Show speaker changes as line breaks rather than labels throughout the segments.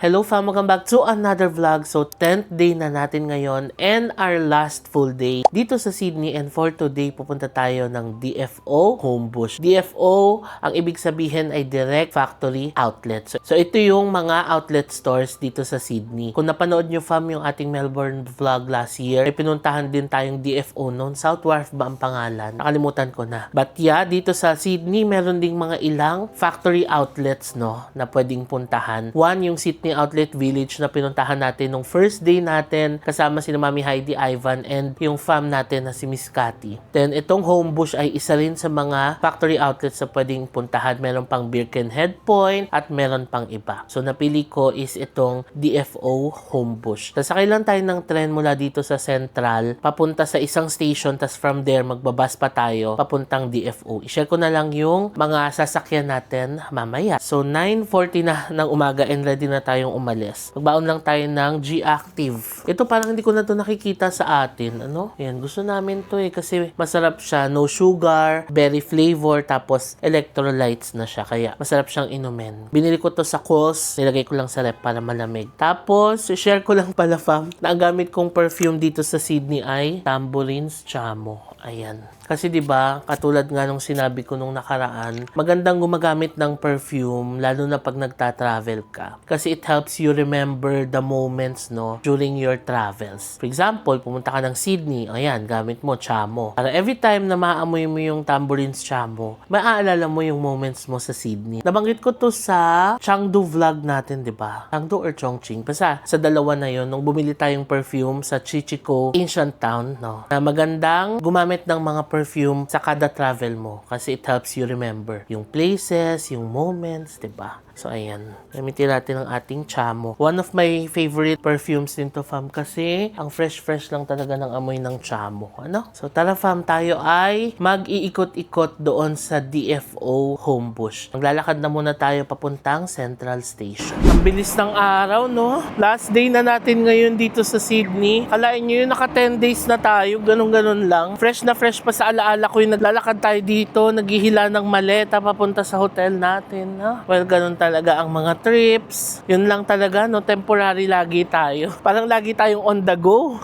Hello fam, welcome back to another vlog. So 10th day na natin ngayon and our last full day dito sa Sydney, and for today pupunta tayo ng DFO Homebush. DFO, ang ibig sabihin ay Direct Factory Outlet. So ito yung mga outlet stores dito sa Sydney. Kung napanood nyo fam yung ating Melbourne vlog last year, ay pinuntahan din tayong DFO noon. South Wharf ba ang pangalan? Nakalimutan ko na. But yeah, dito sa Sydney meron ding mga ilang factory outlets no na pwedeng puntahan. One, yung Sydney Outlet Village na pinuntahan natin nung first day natin kasama si Mami Heidi, Ivan, and yung fam natin na si Miss Cathy. Then, itong Homebush ay isa rin sa mga factory outlets na pwedeng puntahan. Meron pang Birkenhead Point at meron pang iba. So, napili ko is itong DFO Homebush. Sasakay lang tayo ng tren mula dito sa Central, papunta sa isang station, tas from there, magbabas pa tayo papuntang DFO. I-share ko na lang yung mga sasakyan natin mamaya. So, 9:40 na ng umaga and ready na tayong umalis. Magbaon lang tayo ng G-Active. Ito parang hindi ko na to nakikita sa atin. Ano? Yan, gusto namin to kasi masarap siya. No sugar, berry flavor, tapos electrolytes na siya. Kaya masarap siyang inumin. Binili ko to sa Coles. Nilagay ko lang sa rep para malamig. Tapos, share ko lang pala fam na ang gamit kong perfume dito sa Sydney ay Tambourines Chamo. Ayan. Kasi 'di ba, katulad nga nung sinabi ko nung nakaraan, magandang gumagamit ng perfume lalo na pag nagta-travel ka. Kasi it helps you remember the moments no during your travels. For example, pumunta ka ng Sydney, ayan, gamit mo Chamo. Para every time na maamoy mo yung Tambourines Chamo, maaalala mo yung moments mo sa Sydney. Nabanggit ko to sa Chengdu vlog natin, 'di ba? Chengdu or Chongqing, basta sa dalawa na 'yon nung bumili tayong perfume sa Chichiko Ancient Town, no. Na magandang gumamit ng mga perfume sa kada travel mo kasi it helps you remember yung places, yung moments, 'di ba? So ayan, gamitin natin ang ating Chamo. One of my favorite perfumes din to fam kasi ang fresh lang talaga ng amoy ng Chamo. Ano? So tara fam, tayo ay mag-iikot-ikot doon sa DFO Homebush. Maglalakad na muna tayo papuntang Central Station. Ang bilis ng araw, no? Last day na natin ngayon dito sa Sydney. Kalain nyo yun, naka 10 days na tayo, ganun-ganun lang. Fresh na fresh pa sa alaala ko yung naglalakad tayo dito, naghihila ng maleta papunta sa hotel natin. Ha? Well, ganun talaga ang mga trips. Yun lang talaga, no? Temporary lagi tayo. Parang lagi tayong on the go.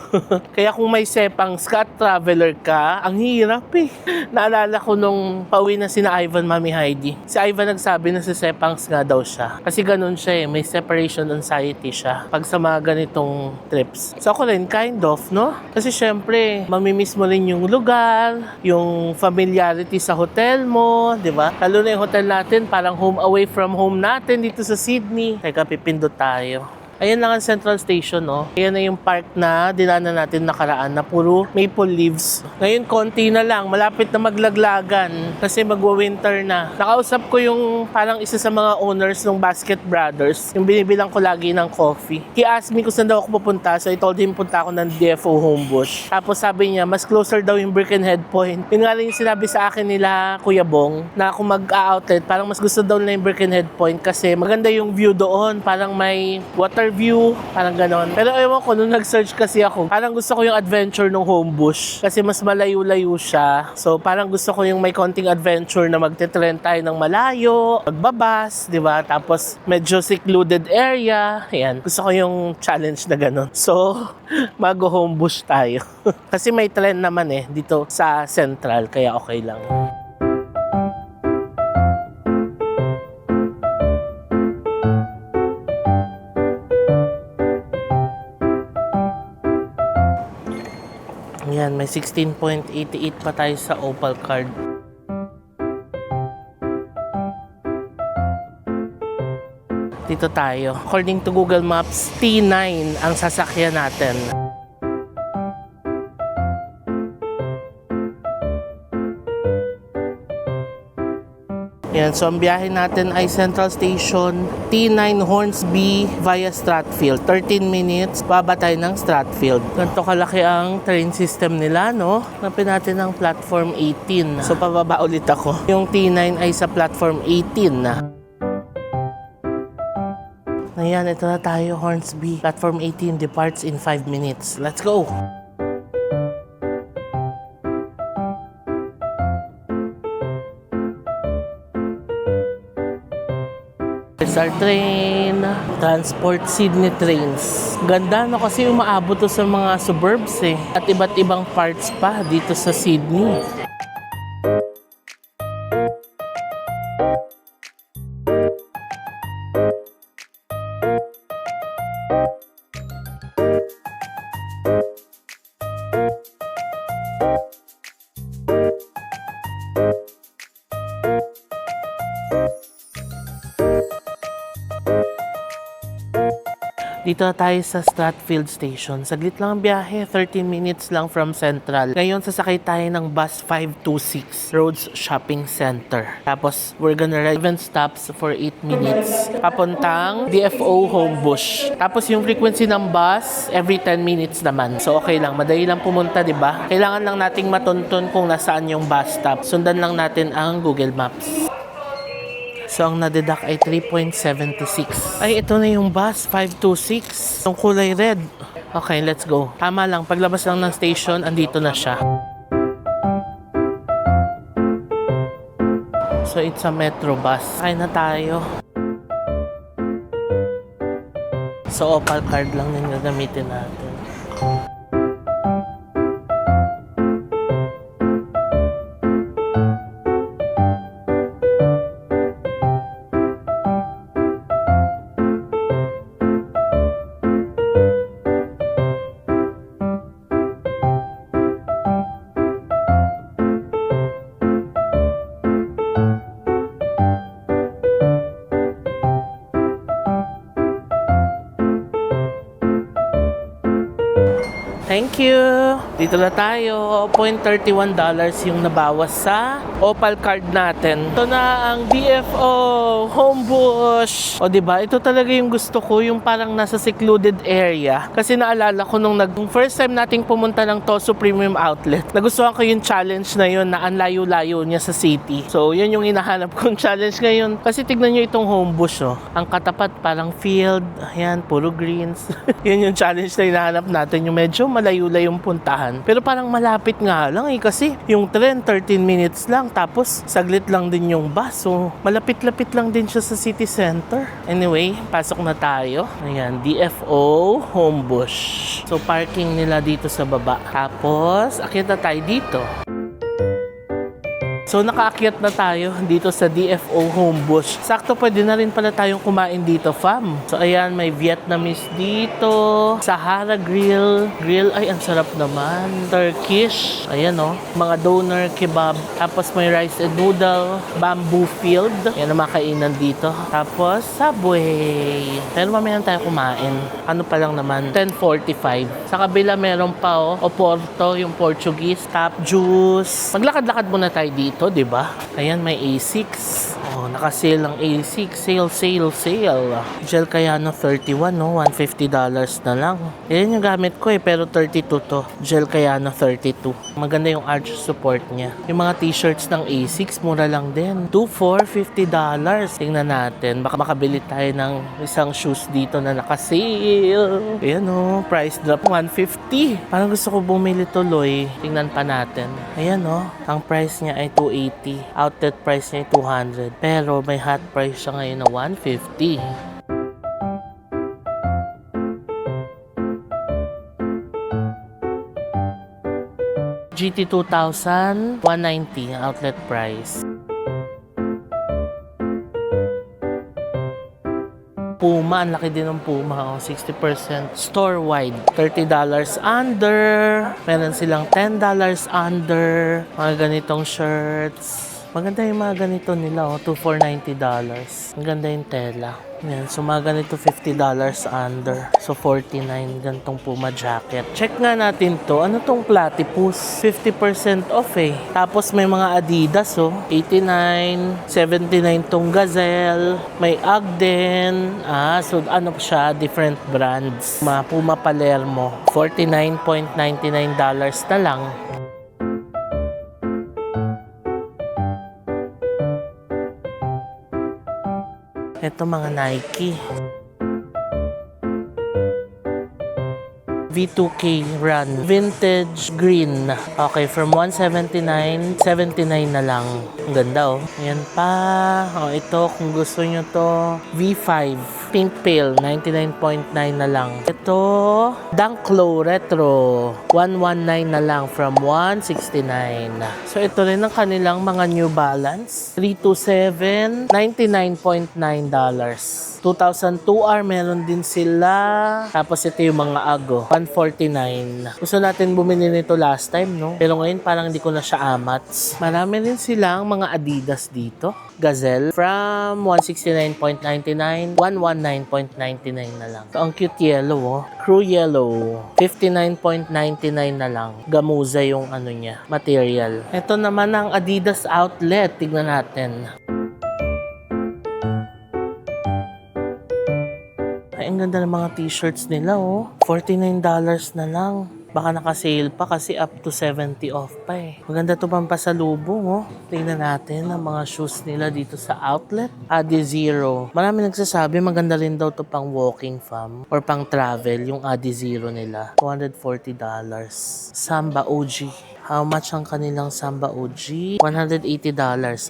Kaya kung may sepangs ka at traveler ka, ang hirap eh. Naalala ko nung pauwi na sina Ivan, Mami Heidi. Si Ivan nagsabi na si sepangs nga daw siya. Kasi ganun siya may separation anxiety siya pag sa mga ganitong trips. So ako rin, kind of, no? Kasi syempre, mamimiss mo rin yung lugar, yung familiarity sa hotel mo, di ba? Lalo na yung hotel natin, parang home away from home natin dito sa Sydney. Teka, pipindot tayo. Ayan lang ang Central Station, no? Ayan na yung park na dinaanan natin nakaraan na puro maple leaves. Ngayon, konti na lang. Malapit na maglaglagan kasi magwa-winter na. Nakausap ko yung parang isa sa mga owners ng Basket Brothers. Yung binibilang ko lagi ng coffee. He asked me kung saan daw ako pupunta. So, I told him punta ako ng DFO Homebush. Tapos sabi niya, mas closer daw yung Birkenhead Point. Yun nga rin yung sinabi sa akin nila, Kuya Bong, na kung mag-outlet, parang mas gusto daw nila yung Birkenhead Point kasi maganda yung view doon. Parang may water view, parang ganon. Pero ewan ko, nung nag-search kasi ako, parang gusto ko yung adventure ng Homebush kasi mas malayo-layo siya. So, parang gusto ko yung may konting adventure na magte-tren tayo ng malayo, magbabas, di ba? Tapos, medyo secluded area. Ayan, gusto ko yung challenge na ganon. So, mag-Homebush tayo. Kasi may tren naman dito sa Central, kaya okay lang. Ayan, may 16.88 pa tayo sa Opal card. Dito tayo. According to Google Maps, T9 ang sasakyan natin. Yan, so ang biyahe natin ay Central Station, T9 Hornsby via Strathfield. 13 minutes, baba tayo ng Strathfield. Ganito kalaki ang train system nila, no? Napin natin ang platform 18. So pababa ulit ako. Yung T9 ay sa platform 18 na. Ayan, ito na tayo, Hornsby. Platform 18 departs in 5 minutes. Let's go! SR train, Transport Sydney trains. Ganda no kasi umaabot to sa mga suburbs eh. At iba't ibang parts pa dito sa Sydney. Dito na tayo sa Strathfield Station. Saglit lang ang biyahe, 13 minutes lang from Central. Ngayon, sasakay tayo ng bus 526, Rhodes Shopping Center. Tapos, we're gonna ride 7 stops for 8 minutes. Papuntang DFO Homebush. Tapos, yung frequency ng bus, every 10 minutes naman. So, okay lang. Madali lang pumunta, di ba? Kailangan lang nating matuntun kung nasaan yung bus stop. Sundan lang natin ang Google Maps. So, ang nadeduct ay 3.76. Ay, ito na yung bus, 526. Yung kulay red. Okay, let's go. Tama lang, paglabas lang ng station, andito na siya. So, it's a metro bus. Kaya na tayo. So, Opal card lang din gagamitin natin. Thank you! Dito na tayo. $0.31 yung nabawas sa Opal card natin. Ito na ang DFO Homebush. O diba, ito talaga yung gusto ko, yung parang nasa secluded area. Kasi naalala ko nung first time nating pumunta ng Tosu Premium Outlet, nagustuhan ko yung challenge na yun na ang layo-layo niya sa city. So, yun yung hinahanap kong challenge ngayon. Kasi tignan nyo itong Homebush, oh. Ang katapat parang field. Ayan, puro greens. Yun yung challenge na hinahanap natin. Yung medyo malayo-layong puntahan. Pero parang malapit nga lang eh. Kasi yung tren, 13 minutes lang. Tapos, saglit lang din yung bus. So, malapit-lapit lang din siya sa city center. Anyway, pasok na tayo. Ayan, DFO Homebush. So, parking nila dito sa baba. Tapos, akyat na tayo dito. So, nakaakyat na tayo dito sa DFO Homebush. Sakto, pwede na rin pala tayong kumain dito, fam. So, ayan, may Vietnamese dito. Sahara Grill. Grill, ay, ang sarap naman. Turkish. Ayan, oh. Mga doner, kebab. Tapos, may rice and noodle. Bamboo Field. Ayan ang makainan dito. Tapos, Subway. Pero mamaya tayo kumain. Ano pa lang naman? 10:45. Sa kabila, meron pa, oh. Oporto, yung Portuguese. Tap juice. Maglakad-lakad muna tayo dito. Ito, di ba? Ayan, may A6. Oh, naka-sale ang A6. Sale. Gel Kayano 31, no? $150 na lang. Yan yung gamit ko eh, pero 32 to. Gel Kayano 32. Maganda yung arch support niya. Yung mga t-shirts ng A6, mura lang din. $2,450. Tingnan natin. Baka makabili tayo ng isang shoes dito na naka-sale. Ayan, oh. Price drop $150. Parang gusto ko bumili tuloy. Tingnan pa natin. Ayan, oh. Ang price niya ay $280. Outlet price niya ay $200. Pero may hot price siya ngayon na $150. GT2000, $190 outlet price. Puma, ang laki din ng Puma, 60% store-wide, $30 under. Meron silang $10 under. Mga ganitong shirts. Maganda yung mga ganito nila, $2,490. Ang ganda yung tela. Yan, so mga ganito $50 under. So $49, ganitong Puma jacket. Check nga natin to. Ano tong Platypus? 50% off eh. Tapos may mga Adidas, $89, $79 tong Gazelle. May Ogden. So ano siya? Different brands. Mga Puma Palermo. $49.99 na lang. Ito mga Nike. V2K Run. Vintage green. Okay, from $179, $79 na lang. Ang ganda oh. Ayan pa. Oh, ito kung gusto nyo to. V5. Pink Pill. 99.9 na lang. Ito. Dunklo Retro. 119 na lang from 169. So ito rin ang kanilang mga New Balance. 327. $99.9. 2002R meron din sila. Tapos ito yung mga Ago. 149. Gusto natin bumili nito last time, no? Pero ngayon parang hindi ko na siya amats. Marami rin silang mga Adidas dito. Gazelle from 169.99, 119.99 na lang. So, ang cute yellow, oh. Crew yellow. 59.99 na lang. Gamuza yung ano niya, material. Ito naman ang Adidas outlet. Tignan natin. Ay, ang ganda ng mga t-shirts nila, oh. $49 na lang. Baka naka-sale pa kasi up to 70 off pa eh. Maganda to pampasalubong, oh. Tingnan natin ang mga shoes nila dito sa outlet. Adizero. Marami nagsasabi maganda rin daw to pang walking fam or pang travel, yung Adizero nila. $240. Samba OG. How much ang kanilang Samba OG? $180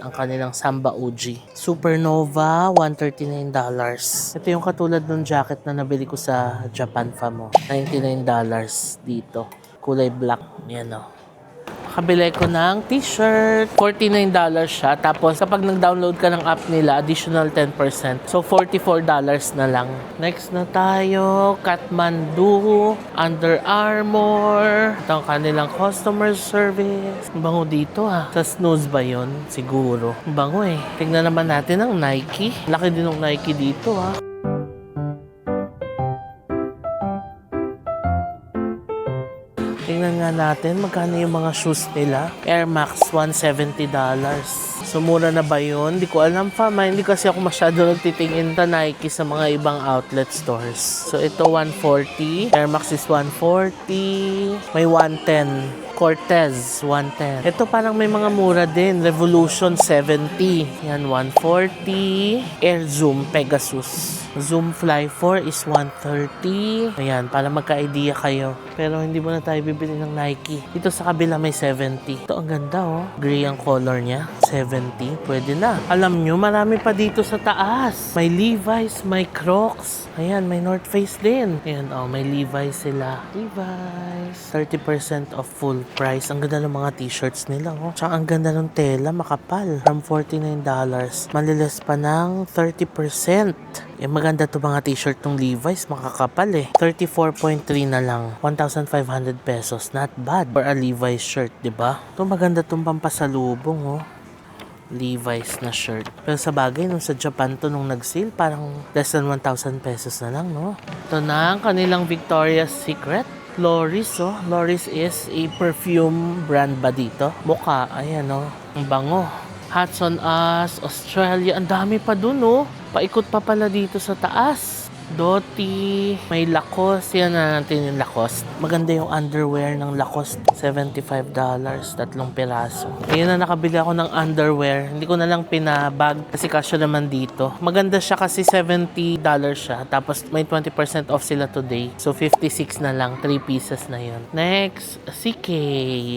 ang kanilang Samba OG. Supernova, $139. Ito yung katulad ng jacket na nabili ko sa Japan Fam. $99 dito. Kulay black. Yan o. Kabili ko ng t-shirt. $49 siya. Tapos kapag nag-download ka ng app nila, additional 10%. So $44 na lang. Next na tayo. Kathmandu. Under Armour. Ito ang kanilang customer service. Ang bango dito ha. Sa Snooze ba yun? Siguro. Ang bango eh. Tingnan naman natin ang Nike. Laki din ng Nike dito ha. Tingnan nga natin magkano yung mga shoes nila. Air Max, $170. So, mura na ba yun? Hindi ko alam pa. Hindi kasi ako masyado nagtitingin sa Nike sa mga ibang outlet stores. So, ito $140. Air Max is $140. May $110. Cortez, $110. Ito parang may mga mura din. Revolution, $70. Yan, $140. Air Zoom, Pegasus. Zoom Fly 4 is $130. Ayan, para magka-idea kayo. Pero hindi mo na tayo bibili ng Nike. Dito sa kabila may $70. Ito ang ganda oh. Gray ang color niya. $70. Pwede na. Alam nyo, marami pa dito sa taas. May Levi's, may Crocs. Ayan, may North Face din. Ayan, oh, may Levi's sila. Levi's. 30% off full price. Ang ganda ng mga t-shirts nila oh. Tsaka ang ganda ng tela, makapal. From $49. Maliles pa ng 30%. Eh, maganda to mga t-shirt ng Levi's, makakapal eh. 34.3 na lang. 1,500 pesos. Not bad for a Levi's shirt, di ba? Ito maganda tong pampasalubong, oh. Levi's na shirt. Pero sa bagay, nung sa Japan to, nung nag-sale, parang less than 1,000 pesos na lang, no? Ito na ang kanilang Victoria's Secret. Loris, oh. Loris is a perfume brand ba dito? Mukha, ayan, oh. Ang bango. Hats on Us, Australia. Ang dami pa dun, oh. Paikot pa pala dito sa taas. Doty, may Lacoste. Yan na natin yung Lacoste. Maganda yung underwear ng Lacoste. $75. 3 piraso. Ayan na, nakabili ako ng underwear. Hindi ko na lang pinabag kasi kasya naman dito. Maganda siya kasi $70 siya. Tapos may 20% off sila today. So 56 na lang. 3 pieces na yun. Next, CK.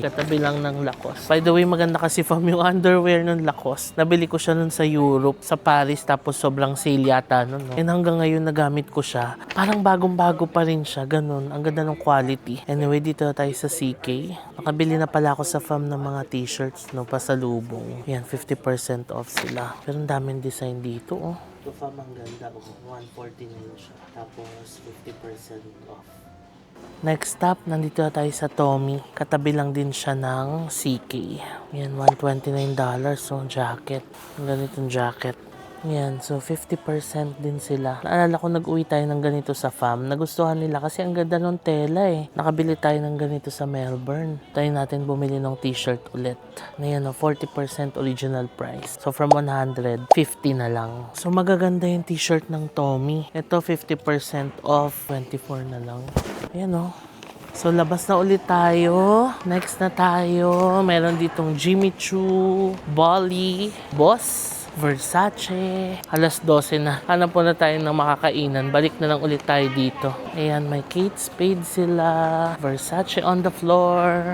Katabi lang ng Lacoste. By the way, maganda kasi from yung underwear ng Lacoste. Nabili ko siya nun sa Europe, sa Paris. Tapos sobrang sale yata nun. No? And hanggang ngayon nagamit ko siya. Parang bagong-bago pa rin siya. Ganun. Ang ganda ng quality. Anyway, dito tayo sa CK. Nakabili na pala ako sa FAM ng mga t-shirts, no, pasalubong. Yan, 50% off sila. Pero ang daming design dito, oh. Ito FAM ang ganda, oh. 140 na yun siya. Tapos 50% off. Next stop, nandito na tayo sa Tommy. Katabi lang din siya ng CK. Yan, $129. So, jacket. Ang ganitong jacket. Yan, so 50% din sila. Naalala ko nag-uwi tayo ng ganito sa FAM. Nagustuhan nila kasi ang ganda ng tela eh. Nakabili tayo ng ganito sa Melbourne. Tayo natin bumili ng t-shirt ulit. Ngayon, 40% original price. So from 100, 50 na lang. So magaganda yung t-shirt ng Tommy. Ito 50% off, 24 na lang. Ayan oh. So, labas na ulit tayo. Next na tayo. Meron ditong Jimmy Choo, Bali, Boss, Versace. Alas 12 na. Hanap po na tayo ng makakainan. Balik na lang ulit tayo dito. Ayan, may Kate Spade sila. Versace on the floor.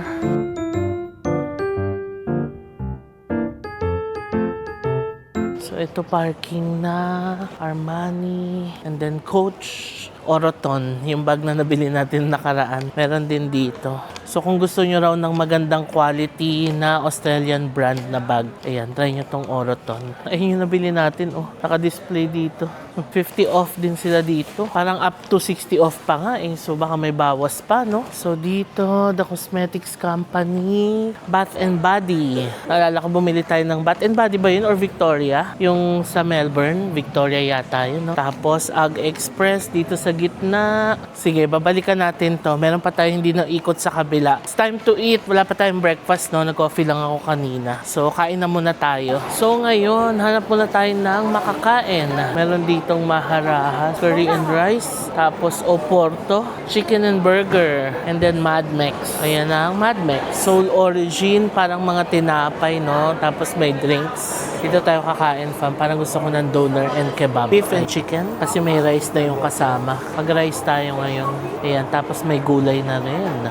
So, ito parking na, Armani, and then Coach, Oroton, yung bag na nabili natin nakaraan. Meron din dito. So, kung gusto nyo raw ng magandang quality na Australian brand na bag, ayan, try nyo tong Oroton. Ayun yung nabili natin, oh, naka-display dito. 50 off din sila dito. Parang up to 60 off pa nga, eh. So, baka may bawas pa, no? So, dito, The Cosmetics Company, Bath and Body. Naalala ko, bumili tayo ng Bath and Body ba yun? Or Victoria? Yung sa Melbourne, Victoria yata yun, no? Tapos, Ag Express, dito sa gitna. Sige, babalikan natin to. Meron pa tayo hindi na ikot sa kabila. It's time to eat. Wala pa tayong breakfast, no? Nag-coffee lang ako kanina. So, kain na muna tayo. So, ngayon, hanap muna tayo ng makakain. Meron ditong Maharaha, curry and rice. Tapos, Oporto, chicken and burger. And then, Mad Mex. Ayan ang Mad Mex. Soul Origin, parang mga tinapay, no? Tapos, may drinks. Dito tayo kakain, fam. Parang gusto ko ng doner and kebab. Beef and chicken. Kasi may rice na yung kasama. Mag-rice tayo ngayon. Ayan, tapos may gulay na rin.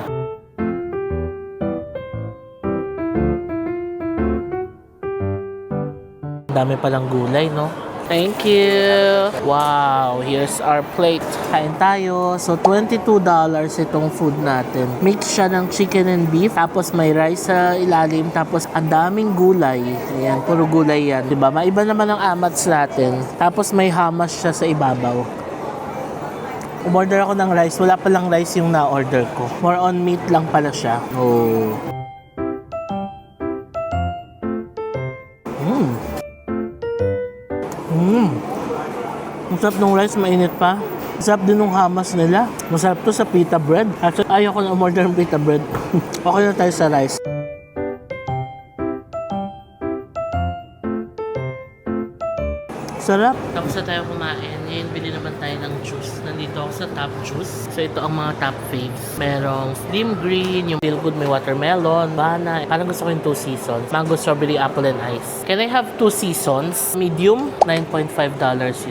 Dami palang gulay, no? Thank you! Wow! Here's our plate. Kain tayo. So, $22 itong food natin. Mix siya ng chicken and beef. Tapos may rice sa ilalim. Tapos ang daming gulay. Ayan, puro gulay yan. Diba? Maiba naman ang amats natin. Tapos may hummus siya sa ibabaw. Umorder ako ng rice. Wala palang rice yung na-order ko. More on meat lang pala siya. Oh. Masarap ng rice, mainit pa. Masarap din ng hummus nila. Masarap to sa pita bread. Actually, ayaw ko na umorder ng pita bread. Okay na tayo sa rice. Sarap. Tapos na tayo kumain. Ngayon, bili naman tayo ng juice. Nandito ako sa Top Juice. So, ito ang mga top faves. Merong Slim Green, yung Feel Good, may watermelon, banana. Parang gusto ko yung 2 seasons. Mango, strawberry, apple, and ice. Can I have 2 seasons? Medium, $9.5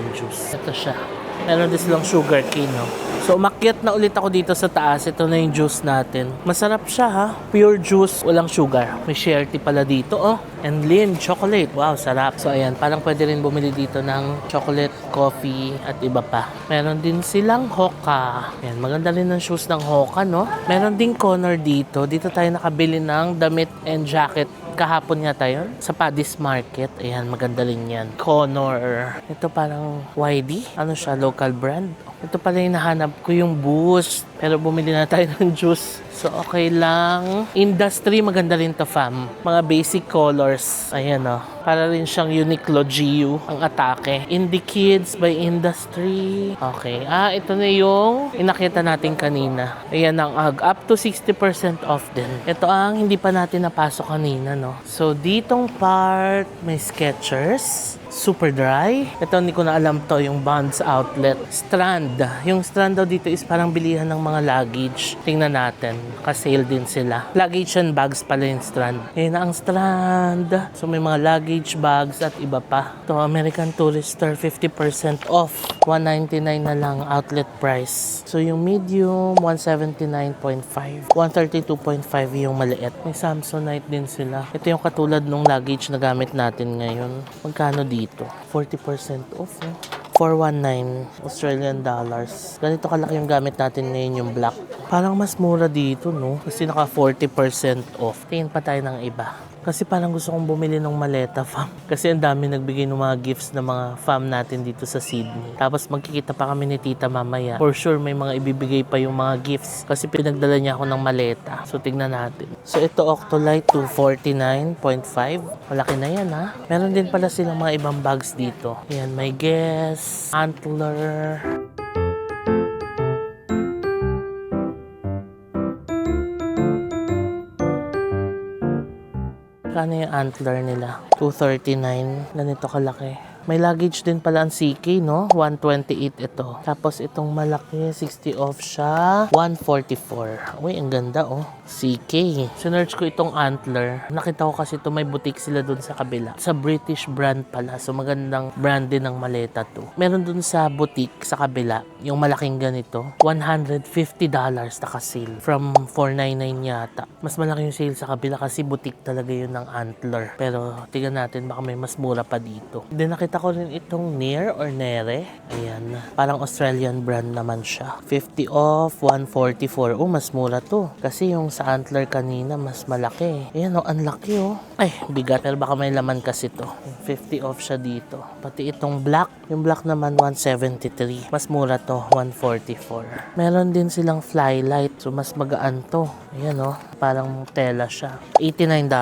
yung juice. Ito siya. Meron din silang sugar cane, no? So, umakyat na ulit ako dito sa taas. Ito na yung juice natin. Masarap siya, ha? Pure juice, walang sugar. May share tea pala dito, oh. And Lin, chocolate. Wow, sarap. So, ayan. Parang pwede rin bumili dito ng chocolate, coffee, at iba pa. Meron din silang Hoka. Ayan, maganda rin ng shoes ng Hoka, no? Meron din corner dito. Dito tayo nakabili ng damit and jacket. Kahapon nga tayo sa Paddy's Market. Ayan, maganda rin yan. Connor. Ito parang YD. Ano siya? Local brand. Ito pala yung nahanap ko, yung Boost. Pero bumili na tayo ng juice. So, okay lang. Industry, maganda rin to, fam. Mga basic colors. Ayan, oh. Para rin siyang Uniqlo GU ang atake. Indie Kids by Industry. Okay. Ito na yung inakita natin kanina. Ayan ang UGG. Up to 60% off din. Ito ang hindi pa natin napasok kanina, no? So, ditong part, may Skechers. Super dry. Ito, hindi ko na alam to, yung Bonds Outlet. Strand. Yung Strand daw dito is parang bilihan ng mga luggage. Tingnan natin. Ka-sale din sila. Luggage and bags pala yung Strand. Ayan na ang Strand. So, may mga luggage, bags, at iba pa. Ito, American Tourister, 50% off. $199 na lang outlet price. So, yung medium, $179.5. $132.5 yung maliit. May Samsonite din sila. Ito yung katulad ng luggage na gamit natin ngayon. Magkano dito? 40% off, no? 419 Australian dollars. Ganito kalaki yung gamit natin ngayon, yung black. Parang mas mura dito, no? Kasi naka 40% off. Tingin pa tayo ng iba. Kasi parang gusto kong bumili ng maleta, fam. Kasi ang dami nagbigay ng mga gifts ng mga fam natin dito sa Sydney. Tapos magkikita pa kami ni tita mamaya. For sure, may mga ibibigay pa yung mga gifts. Kasi pinagdala niya ako ng maleta. So, tignan natin. So, ito Octolite 249.5. Malaki na yan, ha? Meron din pala silang mga ibang bags dito. Yan, may Guess, Antler. Kano yung Antler nila? $239. Ganito kalaki. May luggage din pala ang CK, no? 128 ito. Tapos itong malaki, 60 off siya. 144. Uy, ang ganda, oh. CK. Sinearch ko itong Antler. Nakita ko kasi ito may boutique sila dun sa kabila. Sa British brand pala. So magandang brand din ng maleta to. Meron dun sa boutique sa kabila. Yung malaking ganito. $150 naka-sale. From $499 yata. Mas malaki yung sale sa kabila kasi boutique talaga yun ng Antler. Pero tingnan natin baka may mas mura pa dito. Then nakita ko rin itong Nair or Nere. Ayan. Parang Australian brand naman siya. 50 off, 144. Oh, mas mura to. Kasi yung sa Antler kanina, mas malaki. Ayan, ang laki, oh. Ay, bigat. Pero baka may laman kasi to. 50 off siya dito. Pati itong black. Yung black naman, 173. Mas mura to, 144. Meron din silang Flylight. So, mas magaan to. Ayan, oh. Parang tela siya. $89.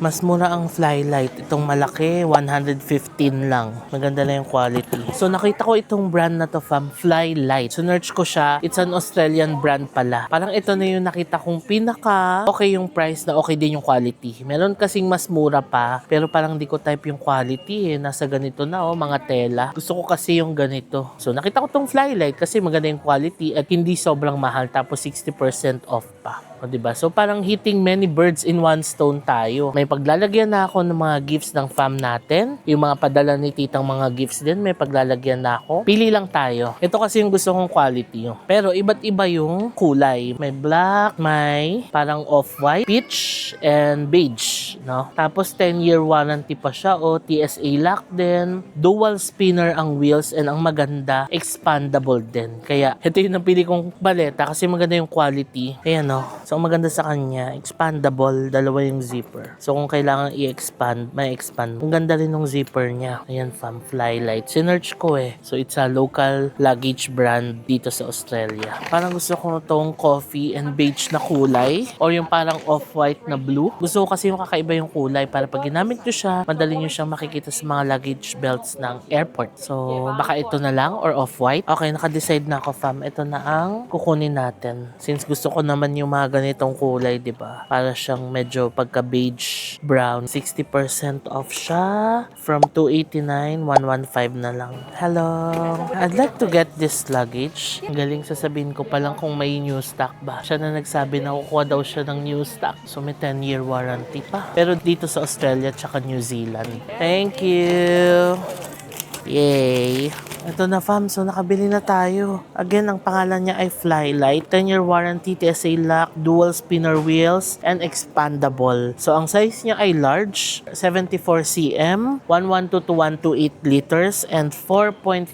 Mas mura ang Flylight. Itong malaki, 115 lang. Maganda na yung quality. So, nakita ko itong brand na to, fam. Flylight. So, search ko siya. It's an Australian brand pala. Parang ito na yung nakita kong pinaka okay yung price na okay din yung quality. Meron kasing mas mura pa, pero parang di ko type yung quality eh. Nasa ganito na, oh, mga tela. Gusto ko kasi yung ganito. So, nakita ko tong Flylight kasi maganda yung quality at hindi sobrang mahal. Tapos 60% off pa. O, diba? So, parang hitting many birds in one stone tayo. May paglalagyan na ako ng mga gifts ng fam natin. Yung mga padala ni titang mga gifts din, may paglalagyan na ako. Pili lang tayo. Ito kasi yung gusto kong quality. Pero, iba't iba yung kulay. May black, may parang off-white, peach, and beige. No? Tapos, 10-year warranty pa siya. O, TSA lock din. Dual spinner ang wheels and ang maganda, expandable din. Kaya, ito yung napili kong baleta kasi maganda yung quality. Ayan, no? So, ang maganda sa kanya, expandable, dalawa yung zipper. So, kung kailangan i-expand, may expand. Ang ganda rin ng zipper niya. Ayan, fam, Flylight. Sinearch ko eh. So, it's a local luggage brand dito sa Australia. Parang gusto ko itong coffee and beige na kulay or yung parang off-white na blue. Gusto ko kasi yung kakaiba yung kulay para pag ginamit nyo siya, madali nyo siyang makikita sa mga luggage belts ng airport. So, baka ito na lang or off-white. Okay, naka-decide na ako, fam. Ito na ang kukunin natin. Since gusto ko naman yung mga ganitong kulay, di ba? Para siyang medyo pagka beige brown. 60% off siya. From $289, $115 na lang. Hello. I'd like to get this luggage. Galing sasabihin ko pa lang kung may new stock ba. Siya na nagsabi na kukuha daw siya ng new stock. So may 10-year warranty pa. Pero dito sa Australia tsaka New Zealand. Thank you. Yay! Ito na, fam. So, nakabili na tayo. Again, ang pangalan niya ay Flylight. 10-year warranty, TSA lock, dual spinner wheels, and expandable. So, ang size niya ay large, 74 cm, 112 to 128 liters, and 4.5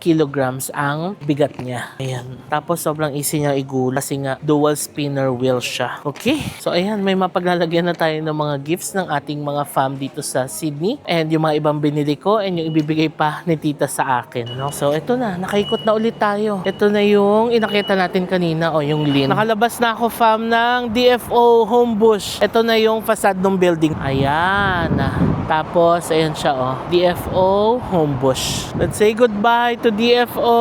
kilograms ang bigat niya. Ayan. Tapos, sobrang easy niya igula kasi nga dual spinner wheels siya. Okay. So, ayan. May mapaglalagyan na tayo ng mga gifts ng ating mga fam dito sa Sydney. And yung mga ibang binili ko and yung ibibigay pa ni tita sa akin. No? So, ito na. Nakaikot na ulit tayo. Ito na yung inakita natin kanina. O, yung lin. Nakalabas na ako, fam, ng DFO Homebush. Ito na yung facade ng building. Ayan. Tapos, ayan siya, oh. DFO Homebush. Let's say goodbye to DFO.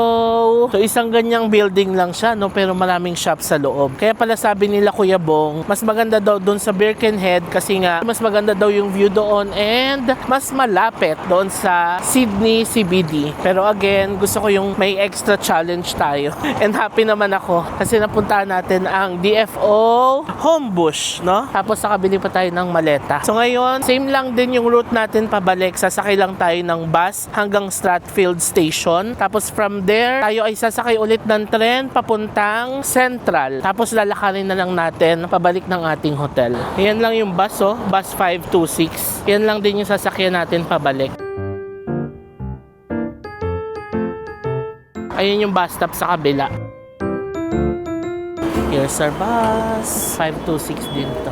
So, isang ganyang building lang siya, no? Pero maraming shop sa loob. Kaya pala sabi nila, Kuya Bong, mas maganda daw doon sa Birkenhead kasi nga, mas maganda daw yung view doon and mas malapit doon sa Sydney CBD. Pero again, gusto ko yung may extra challenge tayo. And happy naman ako kasi napuntahan natin ang DFO Homebush, no? Tapos nakabili pa tayo ng maleta. So ngayon, same lang din yung route natin pabalik. Sasakay lang tayo ng bus hanggang Strathfield Station. Tapos from there, tayo ay sasakay ulit ng tren papuntang Central. Tapos lalakarin na lang natin pabalik ng ating hotel. Yan lang yung bus, oh. Bus 526. Yan lang din yung sasakyan natin pabalik. Ayun yung bus stop sa kabila. Here's our bus. 526 din to.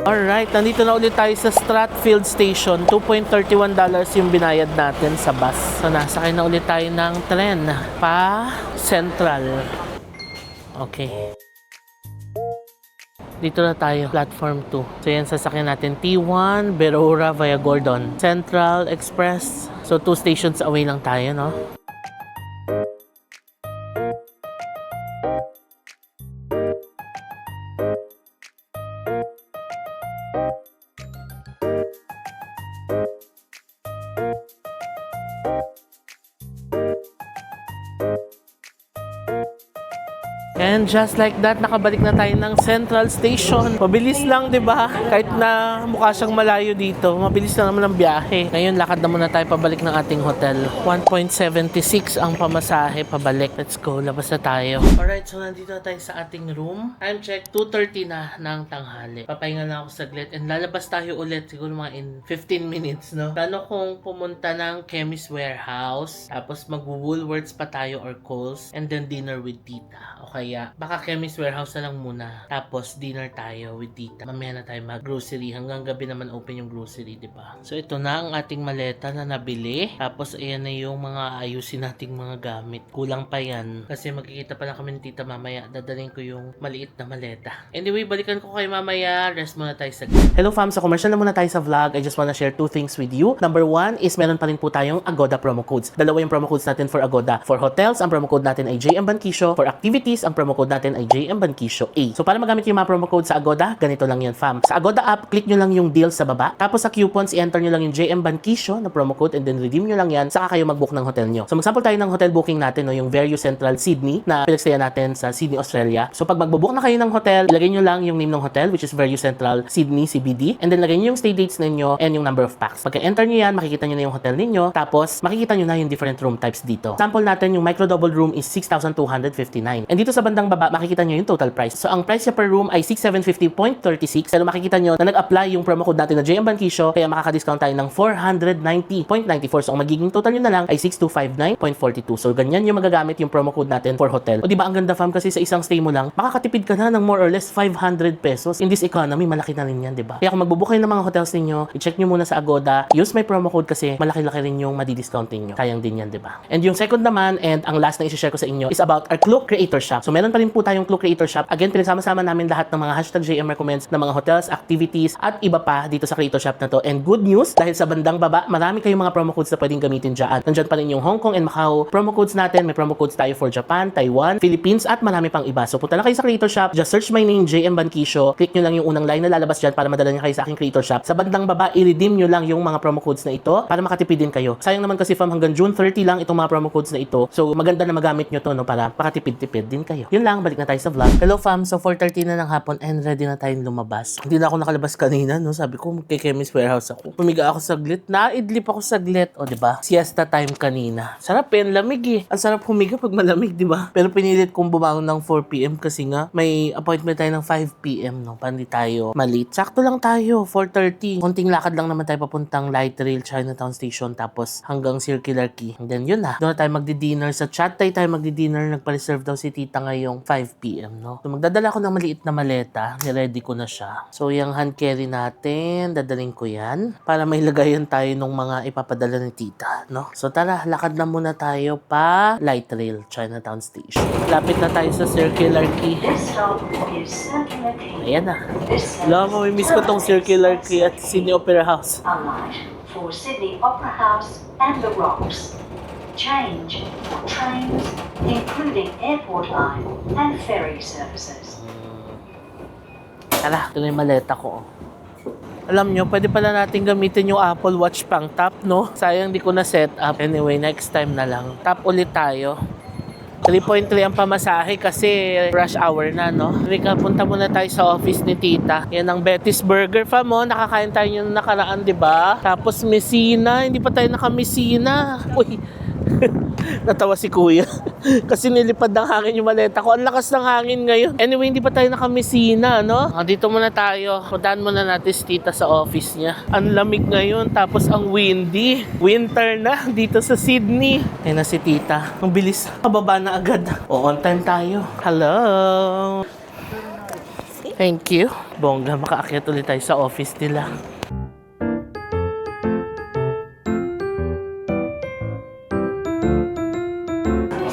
Alright, nandito na ulit tayo sa Strathfield Station. $2.31 yung binayad natin sa bus. So, nasakay na ulit tayo ng tren pa Central. Okay. Dito na tayo, platform 2. So yan, sasakyan natin T1, Berora via Gordon. Central Express. So 2 stations away lang tayo, no? And just like that, nakabalik na tayo ng Central Station. Mabilis lang, di ba? Kahit na mukha siyang malayo dito, mabilis lang naman ang biyahe. Ngayon, lakad na muna tayo pabalik ng ating hotel. 1.76 ang pamasahe pabalik. Let's go, labas na tayo. Alright, so nandito na tayo sa ating room. Time check, 2:30 na ng tanghali. Papahinga na ako saglit and lalabas tayo ulit siguro mga in 15 minutes, no? Plano kong pumunta ng Chemist Warehouse, tapos mag-Woolworths pa tayo or Kohl's, and then dinner with tita. Okay, baka Chemist Warehouse na lang muna. Tapos dinner tayo with tita. Mamaya na tayo mag-grocery. Hanggang gabi naman open yung grocery, di ba? So ito na ang ating maleta na nabili. Tapos ayan na yung mga ayusin nating mga gamit. Kulang pa yan. Kasi magkikita pa lang kami ni tita mamaya. Dadalhin ko yung maliit na maleta. Anyway, balikan ko kayo mamaya. Rest muna tayo sa... Hello fam, sa commercial na muna tayo sa vlog. I just wanna share 2 things with you. Number 1 is meron pa rin po tayong Agoda promo codes. Dalawa yung promo codes natin for Agoda. For hotels, ang promo code natin ay JM Banquisio. For activities, ang promo code natin ay JM Banquisio A. So para magamit yung mga promo code sa Agoda, ganito lang yan fam. Sa Agoda app, click nyo lang yung deal sa baba. Tapos sa coupons, i-enter nyo lang yung JM Banquisio na promo code and then redeem nyo lang yan. Saka kayo mag-book ng hotel nyo. So mag-sample tayo ng hotel booking natin, no, yung Verio Central Sydney na pinagstaya natin sa Sydney, Australia. So pag mag-book na kayo ng hotel, ilagay nyo lang yung name ng hotel which is Verio Central Sydney CBD and then lagay nyo yung stay dates ninyo and yung number of packs. Pagka-enter nyo yan, makikita nyo na yung hotel ninyo. Tapos makikita nyo na yung different room types dito. Sample natin yung micro double room is 6,259. And dito sa bandang baba, makikita nyo yung total price. So ang price niya per room ay 6,750.36. Pero makikita nyo na nag-apply yung promo code natin na JM Banquisio kaya makaka-discount tayo ng 490.94. So ang magiging total nyo na lang ay 6,259.42. So ganyan yung magagamit yung promo code natin for hotel. O diba ang ganda fam kasi sa isang stay mo lang, makakatipid ka na ng more or less 500 pesos. In this economy, malaki na rin yan, diba? Kaya kung magbubook kayo ng mga hotels ninyo, i-check nyo muna sa Agoda, use my promo code kasi malaki-laki rin yung madi-discount ninyo. Sayang din yan, diba? And yung second naman, and ang last na i-share ko sa inyo is about our Klook Creator Shop. So meron pa rin po tayong Klook Creator Shop. Again, pinagsama-sama namin lahat ng mga hashtag JM recommends ng mga hotels, activities, at iba pa dito sa Creator Shop na to. And good news, dahil sa bandang baba, marami kayong mga promo codes na pwedeng gamitin dyan. Nandyan pa rin yung Hong Kong and Macau promo codes natin. May promo codes tayo for Japan, Taiwan, Philippines, at marami pang iba. So punta lang kayo sa Creator Shop, just search my name, JM Banquisio. Click nyo lang yung unang line na lalabas dyan para madala nyo kayo sa aking Creator Shop. Sa bandang baba, i-redeem nyo lang yung mga promo codes na ito para makatipid din kayo. Sayang naman kasi fam, hanggang June 30 lang itong mga promo codes na ito. So maganda na magamit nyo to, no, para makatipid-tipid din kayo. Yun lang, balik na tayo sa vlog. Hello fam, so 4:30 na ng hapon and ready na tayong lumabas. Hindi na ako nakalabas kanina, no? Sabi ko, magke-Chemist Warehouse ako. Pumiga ako saglit, naidlip ako saglit. O, diba? Siesta time kanina. Sarap yan, lamig eh. Ang sarap humiga pag malamig, diba? Pero pinilit kong bumangon ng 4 p.m. kasi nga, may appointment tayo ng 5 p.m. no? Pandi tayo malit. Sakto lang tayo, 4:30. Konting lakad lang naman tayo papuntang Light Rail Chinatown Station tapos hanggang Circular Quay. And then yun na. Doon na tayo magdi-dinner. Sa Chatay tayo magdi-dinner. Nagpa-reserve daw si tita ngayong 5 p.m. no? So magdadala ko ng maliit na maleta. Niready ko na siya. So yung hand carry natin, dadaling ko yan para may lagayan tayo ng mga ipapadala ni tita, no? So tara, lakad na muna tayo pa Light Rail Chinatown Station. Lapit na tayo sa Circular Quay. Ayan na. Lama, may miss ko tong Circular Quay at Sydney Opera House.
For Sydney Opera House and the Rocks. Change for trains, including airport line and ferry services.
Tara, ito na yung maleta ko. Alam nyo, pwede pala natin gamitin yung Apple Watch pang tap, no? Sayang di ko na set up. Anyway, next time na lang. Tap ulit tayo. 3.3 ang pamasahe kasi rush hour na, no? Rika, punta muna tayo sa office ni tita. Yan ang Betty's Burger fam, mo. Nakakain tayo yung nakaraan, di ba? Tapos Messina. Hindi pa tayo naka-Messina. Uy, natawa si kuya. Kasi nilipad ng hangin yung maleta ko. Ang lakas ng hangin ngayon. Anyway, hindi pa tayo naka-Messina, no? Dito muna tayo. Puntahan muna natin si tita sa office niya. Ang lamig ngayon, tapos ang windy. Winter na dito sa Sydney. Ayun na si tita. Ang bilis. Pababa na agad. O, on time tayo. Hello! Thank you. Bongga, makaakyat ulit tayo sa office nila.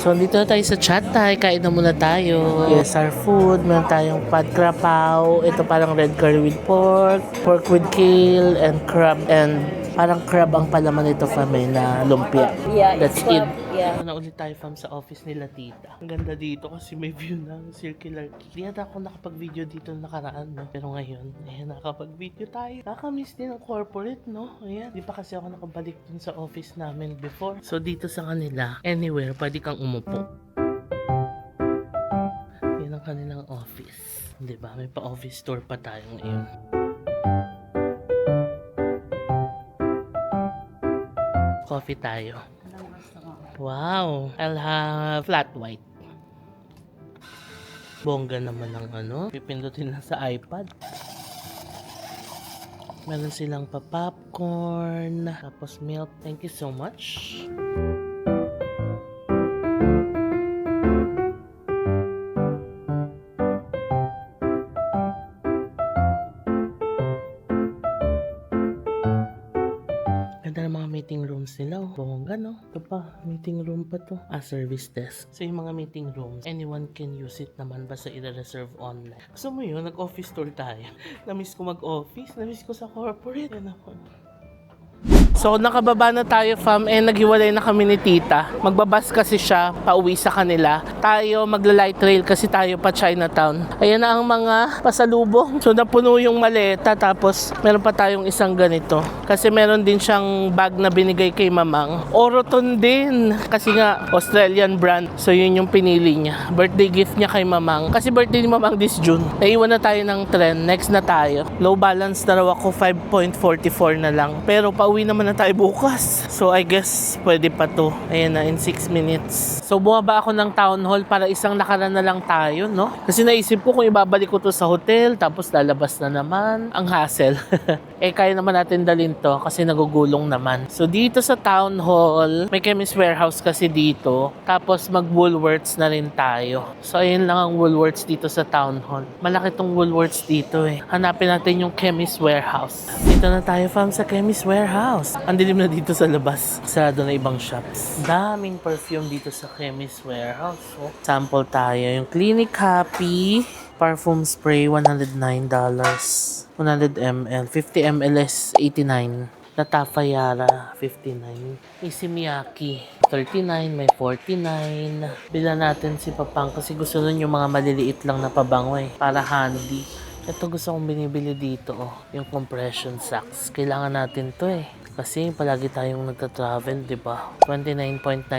So, dito na tayo sa chat tayo. Kain na muna tayo. Yes, our food. Meron tayong pad krapaw. Ito parang red curry with pork. Pork with kale and crab. And parang crab ang palaman nito fam na lumpia.
Yeah,
That's
it's
it.
crab, yeah.
Na ulit tayo fam sa office nila tita. Ang ganda dito kasi may view ng circular quay. Hindi ata ako nakapag-video dito nakaraan, no? Pero ngayon, ayan, nakapag-video tayo. Nakakamiss din ang corporate, no? Ayan, di pa kasi ako nakabalik dun sa office namin before. So dito sa kanila, anywhere, pwede kang umupo. Yan ang kanilang office. Di ba? May pa-office tour pa tayo ngayon. Coffee tayo. Wow! I'll have flat white. Bongga naman ng pipindutin lang sa iPad. Meron silang pa-popcorn, tapos milk. Thank you so much. Ganda ng mga meeting rooms nila. Bongga, no? Ito pa, meeting room pa to. Service desk. So, yung mga meeting rooms, anyone can use it naman basta i-reserve online. Gusto mo yun? Nag-office tour tayo. Namiss ko mag-office. Namiss ko sa corporate. Yan ako. So, nakababa na tayo, fam, naghiwalay na kami ni tita. Magbabas kasi siya, pauwi sa kanila. Tayo, magla-light rail kasi tayo pa Chinatown. Ayan na ang mga pasalubong. So, napuno yung maleta, tapos meron pa tayong isang ganito. Kasi meron din siyang bag na binigay kay mamang. Oroton din, kasi nga, Australian brand. So, yun yung pinili niya. Birthday gift niya kay mamang. Kasi birthday ni mamang this June. Naiwan na tayo ng trend. Next na tayo. Low balance na raw ako, 5.44 na lang. Pero pauwi naman na tayo bukas. So I guess pwede pa to. Ayan na, in 6 minutes. So bumaba ako ng town hall para isang lakaran na lang tayo, no? Kasi naisip ko kung ibabalik ko to sa hotel, tapos lalabas na naman. Ang hassle. Kaya naman natin dalhin to kasi nagugulong naman. So dito sa town hall, may Chemist Warehouse kasi dito. Tapos mag-Woolworths na rin tayo. So ayun lang ang Woolworths dito sa town hall. Malaki tong Woolworths dito Hanapin natin yung Chemist Warehouse. Dito na tayo fam sa Chemist Warehouse. Ang dilim na dito sa labas. Sarado na ibang shops. Daming perfume dito sa Chemist Warehouse. Sample tayo. Yung Clinic Happy Parfum Spray, $109. 100 ml. 50 ml is $89. Natafayara, 59. Issey Miyake, 39. May 49. Bila natin si Papang kasi gusto nun yung mga maliliit lang na pabango para handy. Ito gusto kong binibili dito yung compression socks. Kailangan natin to Kasi palagi tayong nagta-travel, di ba? $29.99.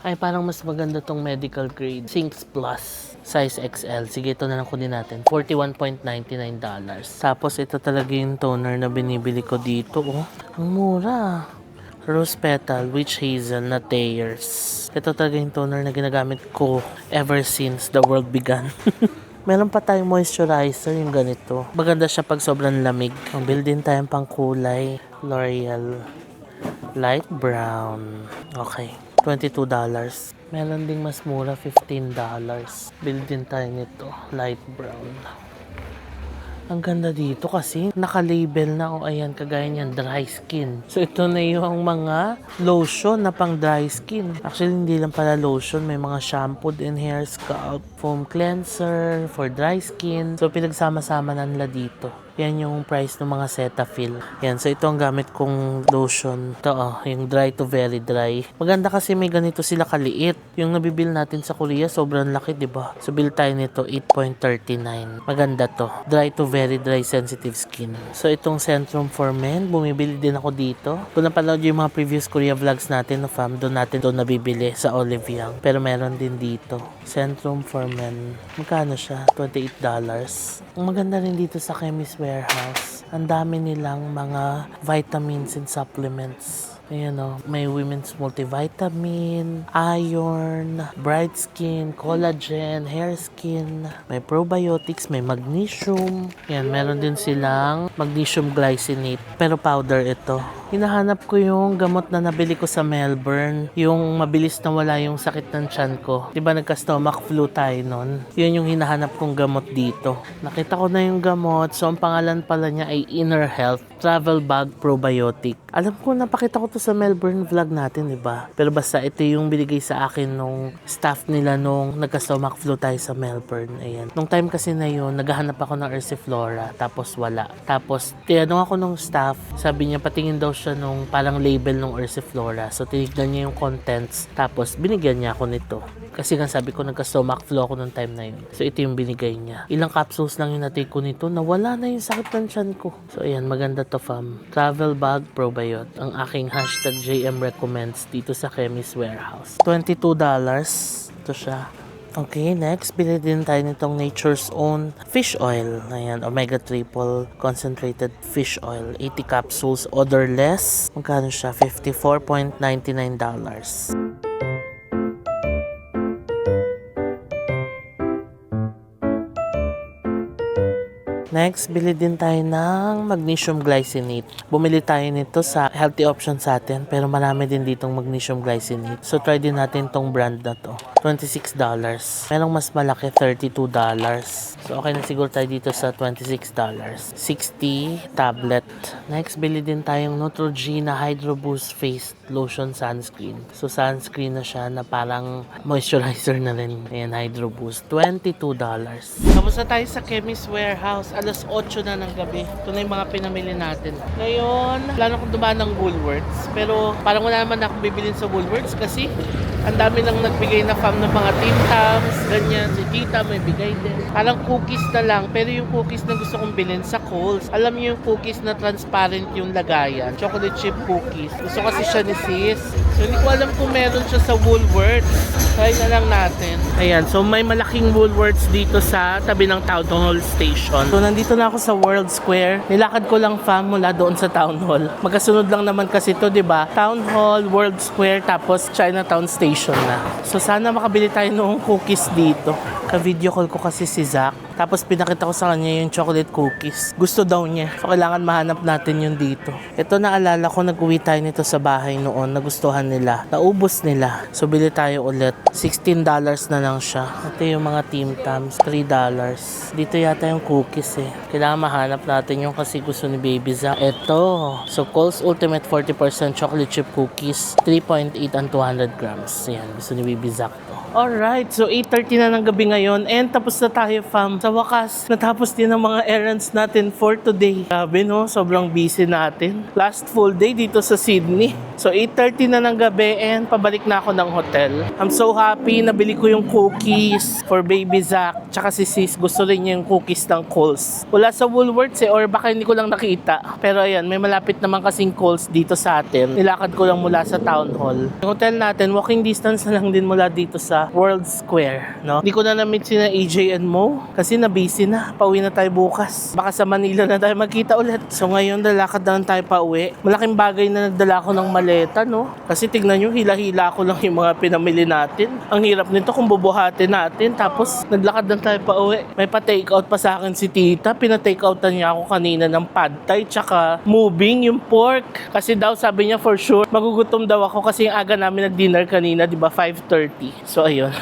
Ay, parang mas maganda tong medical grade. Sinks Plus. Size XL. Sige, ito na lang kunin natin. $41.99. Tapos, ito talaga yung toner na binibili ko dito. Ang mura. Rose Petal, Witch Hazel na Thayers. Ito talaga yung toner na ginagamit ko ever since the world began. Meron pa tayong moisturizer, yung ganito. Maganda siya pag sobrang lamig. Ang build din tayong pang kulay. L'Oreal Light Brown. Okay. $22. Meron ding mas mura, $15. Build din tayo nito. Light brown. Ang ganda dito kasi naka-label na ayan, kagaya niyan, dry skin. So ito na yung mga lotion na pang dry skin. Actually, hindi lang pala lotion, may mga shampoo and hair scalp foam cleanser for dry skin. So pinagsama-sama na nila dito. Yan yung price ng mga Cetaphil. Yan, so ito ang gamit kong lotion. Ito yung dry to very dry. Maganda kasi may ganito sila kaliit. Yung nabibil natin sa Korea, sobrang laki, di ba? So bill tayo nito, 8.39. Maganda to. Dry to very dry sensitive skin. So itong Centrum for Men, bumibili din ako dito. Kung napanood yung mga previous Korea vlogs natin, fam, doon natin doon nabibili sa Olive Young. Pero meron din dito. Centrum for Men. Magkano siya? $28. Ang maganda rin dito sa Chemist Warehouse. Ang dami nilang mga vitamins and supplements. Ayan may women's multivitamin, iron, bright skin, collagen, hair skin, may probiotics, may magnesium. Yan, meron din silang magnesium glycinate. Pero powder ito. Hinahanap ko yung gamot na nabili ko sa Melbourne. Yung mabilis na wala yung sakit ng tiyan ko. Diba nagka-stomach flu tayo nun? Yun yung hinahanap kong gamot dito. Nakita ko na yung gamot. So, ang pangalan pala niya ay Inner Health Travel Bag Probiotic. Alam ko, napakita ko to sa Melbourne vlog natin, diba? Pero basta ito yung binigay sa akin nung staff nila nung nagka-stomach flu tayo sa Melbourne. Ayan. Nung time kasi na yun, naghahanap ako ng Ursiflora. Tapos wala. Tapos, tinanong ako nung staff. Sabi niya, patingin daw siya nung parang label ng Ursiflora. So, tinignan niya yung contents. Tapos, binigyan niya ako nito. Kasi nga sabi ko, nagka-stomach flu ako nung time na yun. So, ito yung binigay niya. Ilang capsules lang yung natake ko nito. Nawala na yung sakit ng tiyan ko. So, ayan. Maganda to, fam. Travel Bag Probiot. Ang aking hashtag JM recommends dito sa Chemist Warehouse. $22. Ito siya. Okay, next, bili din tayo nitong Nature's Own fish oil. Ayan, omega triple concentrated fish oil. 80 capsules, odorless. Magkano siya? $54.99. Next, bili din tayo ng magnesium glycinate. Bumili tayo nito sa healthy option sa atin, pero marami din ditong magnesium glycinate. So, try din natin tong brand na to. $26. Merong mas malaki, $32. So, okay na siguro tayo dito sa $26. 60 tablet. Next, bili din tayong Neutrogena Hydro Boost Face Lotion Sunscreen. So, sunscreen na siya na parang moisturizer na rin. Ayan, Hydro Boost. $22. Tapos na tayo sa Chemist Warehouse. Alas 8 na ng gabi. Ito na yung mga pinamili natin. Ngayon, plano kong dumaan ng Woolworths. Pero parang wala naman akong bibilin sa Woolworths kasi ang dami lang nagbigay na fam ng mga Tim Tams, ganyan. Si Tita may bigay din. Parang cookies na lang. Pero yung cookies na gusto kong bilhin sa Coles, alam niyo yung cookies na transparent yung lagayan. Chocolate chip cookies. Gusto kasi siya ni sis. So hindi ko alam kung meron siya sa Woolworths. Try na lang natin. Ayan. So may malaking Woolworths dito sa tabi ng Town Hall Station. So nandito na ako sa World Square. Nilakad ko lang fam mula doon sa Town Hall. Magkasunod lang naman kasi to, 'di ba? Town Hall, World Square, tapos Chinatown Station na. So sana makabili tayo ng cookies dito. Ka-video call ko kasi si Zach. Tapos pinakita ko sa kanya yung chocolate cookies. Gusto daw niya. So kailangan mahanap natin yun dito. Ito naalala ko, nag-uwi tayo nito sa bahay noon. Nagustuhan nila. Naubos nila. So bili tayo ulit. $16 na lang siya. Ito yung mga Tim Tams. $3. Dito yata yung cookies eh. Kailangan mahanap natin yung kasi gusto ni Baby Zach. Ito. So Coles Ultimate 40% chocolate chip cookies. 3.8 and 200 grams. Ayan. Gusto ni Baby Zach to. Alright. So 8:30 na ng gabi ngayon. And tapos na tayo fam. Sa wakas, natapos din ang mga errands natin for today. Grabe no, sobrang busy natin. Last full day dito sa Sydney. So 8:30 na ng gabi and pabalik na ako ng hotel. I'm so happy, nabili ko yung cookies for Baby Zach. Tsaka si sis, gusto rin niya yung cookies ng Coles. Wala sa Woolworths eh, or baka hindi ko lang nakita. Pero ayan, may malapit naman kasing Coles dito sa atin. Nilakad ko lang mula sa Town Hall. Yung hotel natin, walking distance na lang din mula dito sa World Square. No? Hindi ko na na-meet sina AJ and Mo kasi na busy na. Pauwi na tayo bukas. Baka sa Manila na tayo magkita ulit. So ngayon, lalakad na lang tayo pa uwi. Malaking bagay na nagdala ko ng maleta, no? Kasi tignan nyo, hila-hila ko lang yung mga pinamili natin. Ang hirap nito kung bubuhatin natin. Tapos, naglakad na tayo pa uwi. May pa-take out pa sa akin si tita. Pina-take outan niya ako kanina ng pad thai tsaka moving yung pork. Kasi daw, sabi niya for sure, magugutom daw ako kasi yung aga namin nag-dinner kanina, di ba? 5:30. So, ayun.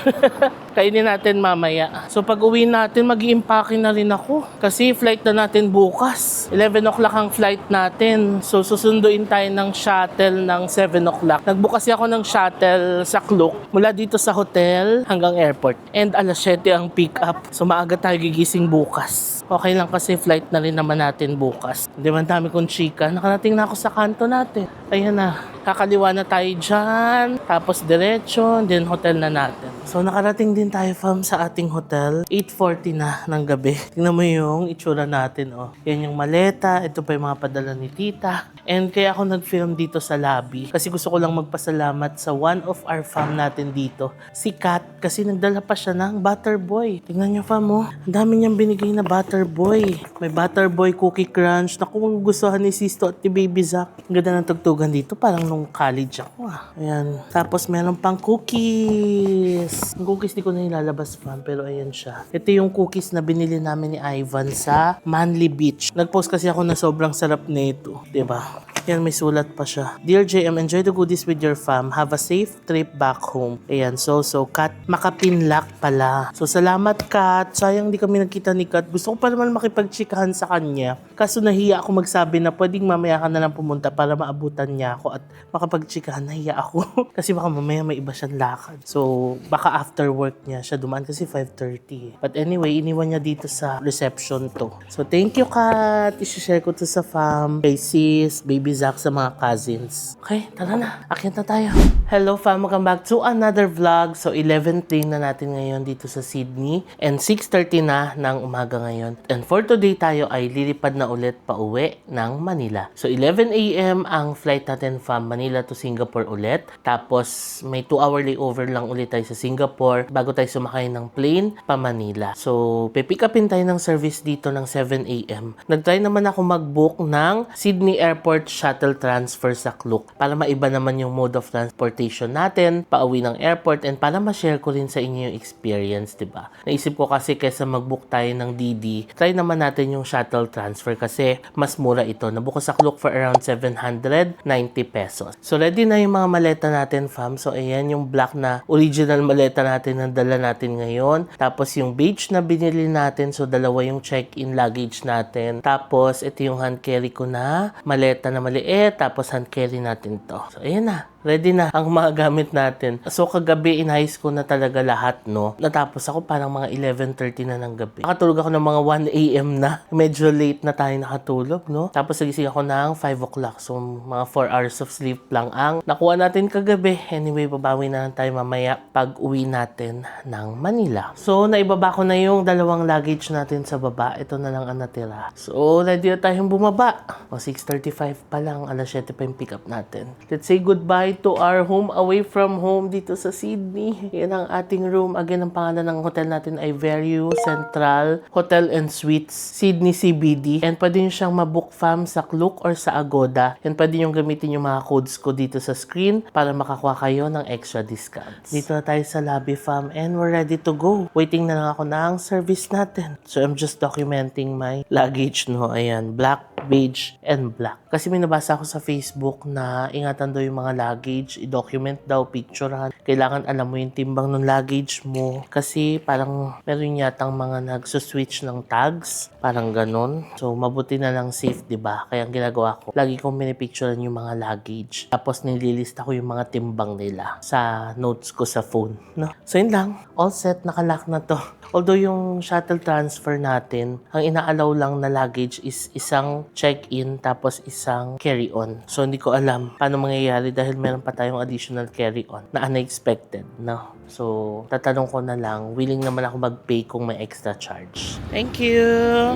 Kainin natin mamaya. So, pag uwi natin, mag-i-impake na rin ako. Kasi flight na natin bukas. 11 o'clock ang flight natin. So, susunduin tayo ng shuttle ng 7 o'clock. Nagbook kasi ako ng shuttle sa Klook. Mula dito sa hotel hanggang airport. And alas 7 ang pick up. So, maaga tayo gigising bukas. Okay lang kasi flight na rin naman natin bukas. Hindi man dami kong chika. Nakarating na ako sa kanto natin. Ayan na. Kakaliwa na tayo dyan. Tapos diretso. Then hotel na natin. So, nakarating din tayo fam sa ating hotel. 8:40 na ng gabi. Tingnan mo yung itsura natin, oh. Yan yung maleta. Ito pa yung mga padala ni tita. And kaya ako nag-film dito sa lobby. Kasi gusto ko lang magpasalamat sa one of our fam natin dito. Si Kat. Kasi nagdala pa siya ng Butterboy. Tingnan nyo fam, oh. Ang dami niyang binigay na Butterboy. May Butterboy Cookie Crunch. Naku, gustuhan ni Sisto at ni Baby Zach. Ang ganda ng tugtugan dito. Parang nung college ako, ah. Ayan. Tapos meron pang cookies. Yung cookies di ko na nilalabas fam, pero ayan siya. Ito yung cookies na binili namin ni Ivan sa Manly Beach. Nag-post kasi ako na sobrang sarap nito, 'di ba? Yan, may sulat pa siya. Dear JM, enjoy the goodies with your fam. Have a safe trip back home. Ayan, so Kat, makapinlock pala. So, salamat Kat. Sayang di kami nagkita ni Kat. Gusto ko pa naman makipagtsikahan sa kanya. Kaso nahiya ako magsabi na pwedeng mamaya ka na lang pumunta para maabutan niya ako at makapagtsikahan. Nahiya ako. Kasi baka mamaya may iba siyang lakad. So, baka after work niya siya dumaan kasi 5:30. But anyway, iniwan niya dito sa reception to. So, thank you Kat. I-share ko to sa fam. Kay sis, baby Zach, sa mga cousins. Okay, tara na. Akyat na tayo. Hello fam, welcome back to another vlog. So 11th day na natin ngayon dito sa Sydney and 6:30 na ng umaga ngayon. And for today tayo ay lilipad na ulit pa uwi ng Manila. So 11 AM ang flight natin from Manila to Singapore ulit. Tapos may 2-hour layover lang ulit tayo sa Singapore bago tayo sumakay ng plane pa Manila. So pipick upin tayo ng service dito ng 7 AM. Nagtry naman ako mag-book ng Sydney Airport shuttle transfer sa Klook para maiba naman yung mode of transportation natin pauwi ng airport and para ma-share ko rin sa inyo yung experience, diba? Naisip ko kasi kaysa mag-book tayo ng DD, try naman natin yung shuttle transfer kasi mas mura ito. Nabook ko sa Klook for around 790 pesos. So ready na yung mga maleta natin fam. So ayan yung black na original maleta natin na dala natin ngayon. Tapos yung beige na binili natin, so dalawa yung check-in luggage natin. Tapos ito yung hand carry ko na maleta na maliit, tapos hand carry natin to. So, ayan na. Ready na ang mga gamit natin. So, kagabi, inayos ko na talaga lahat, no? Natapos ako parang mga 11:30 na ng gabi. Nakatulog ako ng mga 1 AM na. Medyo late na tayo nakatulog, no? Tapos, nagising ako ng 5 o'clock. So, mga 4 hours of sleep lang ang nakuha natin kagabi. Anyway, babawi na lang tayo mamaya pag uwi natin ng Manila. So, naibaba ko na yung dalawang luggage natin sa baba. Ito na lang ang natira. So, ready na tayong bumaba. O, 6:35 pa lang. Alas 7 pa yung pick up natin. Let's say goodbye to our home away from home dito sa Sydney. Yan ang ating room. Again, ang pangalan ng hotel natin ay Verio Central Hotel and Suites, Sydney CBD. And pwede nyo siyang mabook fam sa Klook or sa Agoda. And pwede nyo gamitin yung mga codes ko dito sa screen para makakuha kayo ng extra discounts. Dito na tayo sa lobby fam and we're ready to go. Waiting na lang ako ng service natin. So I'm just documenting my luggage, no? Ayan, black, beige, and black. Kasi may nabasa ako sa Facebook na ingatan daw yung mga luggage, i-document daw, picturehan. Kailangan alam mo yung timbang ng luggage mo. Kasi parang meron yatang mga nagsuswitch ng tags. Parang ganon. So, mabuti na lang safe, diba? Kaya ang ginagawa ko, lagi kong minipicturean yung mga luggage. Tapos nililista ko yung mga timbang nila sa notes ko sa phone. No? So, yun lang. All set. Nakalock na to. Although yung shuttle transfer natin, ang inaalaw lang na luggage is isang check-in tapos isang carry-on. So hindi ko alam paano mangyayari dahil meron pa tayong additional carry-on na unexpected. No? So tatanong ko na lang, willing naman ako mag-pay kung may extra charge. Thank you!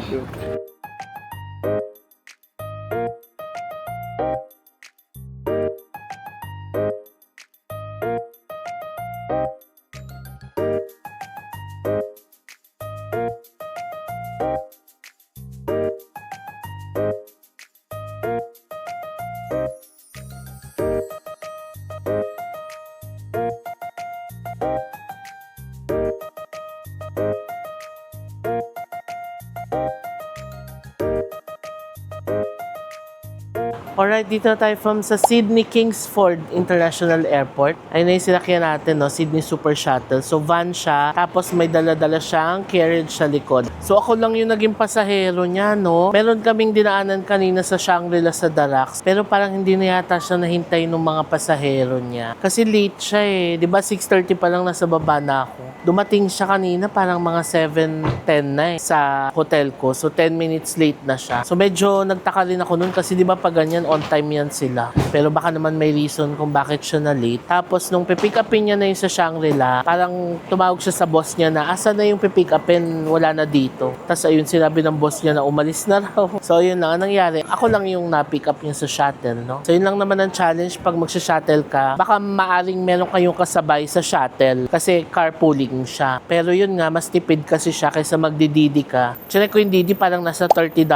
Alright, dito na tayo from sa Sydney Kingsford International Airport. Ayun na yung sinakyan natin, no? Sydney Super Shuttle. So, van siya. Tapos, may dala-dala siyang carriage sa likod. So, ako lang yung naging pasahero niya, no? Meron kaming dinaanan kanina sa Shangri-La sa Darax. Pero parang hindi na yata siya nahintay ng mga pasahero niya. Kasi late siya eh. Diba 6:30 pa lang nasa baba na ako. Dumating siya kanina parang mga 7:10 na eh sa hotel ko. So, 10 minutes late na siya. So, medyo nagtaka rin ako nun kasi diba pag ganyan, on time yan sila. Pero baka naman may reason kung bakit siya na late. Tapos nung pipick upin niya na yung sa Shangri-La, parang tumawag siya sa boss niya na asa na yung pipick upin, wala na dito. Tapos ayun, sinabi ng boss niya na umalis na raw. So yun lang ang nangyari. Ako lang yung na-pick up niya sa shuttle, no? So yun lang naman ang challenge pag magsha-shuttle ka. Baka maaring meron kayong kasabay sa shuttle kasi carpooling siya. Pero yun nga, mas tipid kasi siya kaysa magdididi ka. Check ko yung didi parang nasa $30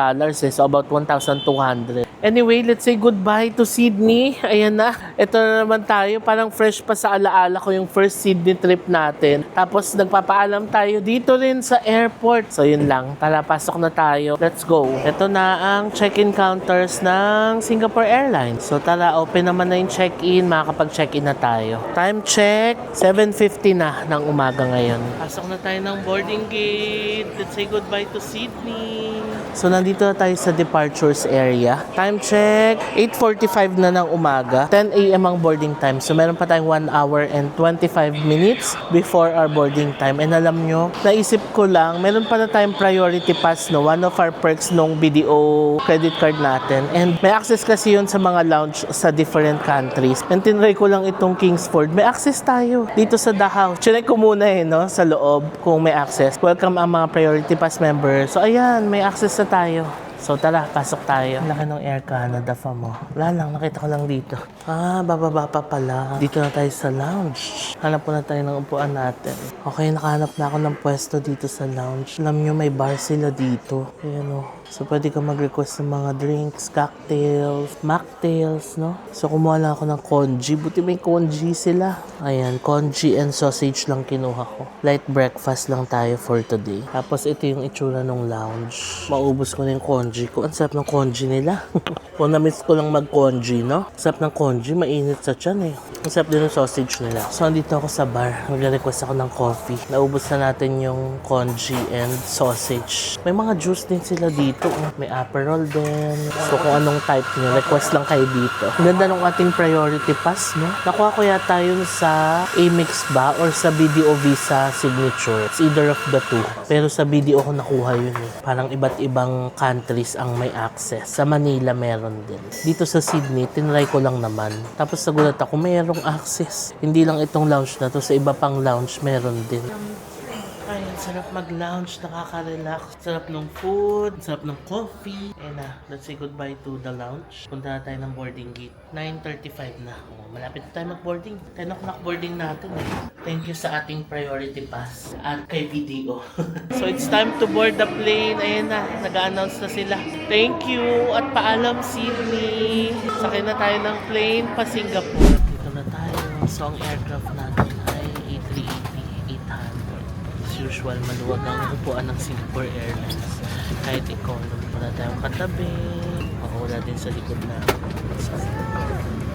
eh. So about 1,200. Anyway, let's say goodbye to Sydney. Ayan na. Ito na naman tayo. Parang fresh pa sa alaala ko yung first Sydney trip natin. Tapos nagpapaalam tayo dito rin sa airport. So yun lang. Tara, pasok na tayo. Let's go. Ito na ang check-in counters ng Singapore Airlines. So tara, open naman na yung check-in. Makakapag-check-in na tayo. Time check, 7:50 na ng umaga ngayon. Pasok na tayo ng boarding gate. Let's say goodbye to Sydney. So nandito na tayo sa departures area. Time check, 8:45 na ng umaga. 10 a.m. ang boarding time. So meron pa tayong 1 hour and 25 minutes before our boarding time. And alam nyo, naisip ko lang, meron pa na tayong priority pass, no? One of our perks nung BDO credit card natin. And may access kasi yun sa mga lounge sa different countries. And tinry ko lang itong Kingsford. May access tayo dito sa The House. Chinek ko muna no? Sa loob kung may access. Welcome ang mga priority pass members. So ayan, may access na tayo. So tara, pasok tayo. Ang laki ng Air Canada fa mo. Wala lang, nakita ko lang dito. Bababa pa pala. Dito na tayo sa lounge. Hanap po na tayo ng upuan natin. Okay, nakahanap na ako ng pwesto dito sa lounge. Alam nyo, may bar sila dito. Ayan o. So pwede ka mag-request ng mga drinks, cocktails, mocktails, no? So kumuha lang ako ng congee. Buti may congee sila. Ayan, congee and sausage lang kinuha ko. Light breakfast lang tayo for today. Tapos ito yung itsura ng lounge. Maubos ko na yung congee ko. Ang sarap ng congee nila. Kung na-miss ko lang mag-congee, no? Ang sarap ng congee, mainit sa tiyan eh. Ang sarap din yung sausage nila. So andito ako sa bar. Nag-request ako ng coffee. Naubos na natin yung congee and sausage. May mga juice din sila dito. May Aperol din. So kung anong type nyo, request lang kayo dito. Ang ganda ng ating priority pass, no? Nakuha ko yata yun sa Amex ba or sa BDO Visa Signature. It's either of the two. Pero sa BDO ko nakuha yun eh. Parang iba't ibang countries ang may access. Sa Manila meron din. Dito sa Sydney, tinry ko lang naman. Tapos nagulat ako, mayroong access. Hindi lang itong lounge na to, sa iba pang lounge meron din. Ay, sarap mag-lounge, nakaka-relax. Sarap ng food, sarap ng coffee. And let's say goodbye to the lounge. Punta na tayo ng boarding gate. 9:35 na. Oh, malapit na tayo mag-boarding. 10 o'clock boarding natin eh. Thank you sa ating priority pass at kay BDO. So it's time to board the plane. Ayan na, nag-a-announce na sila. Thank you at paalam Sydney. Sakay na tayo ng plane pa Singapore. Dito na tayo. So ang aircraft natin ay A380-800. Usual, maluwag ang upuan ng Singapore Airlines. Kahit economy, wala tayong katabi. Wala din sa likod na. So,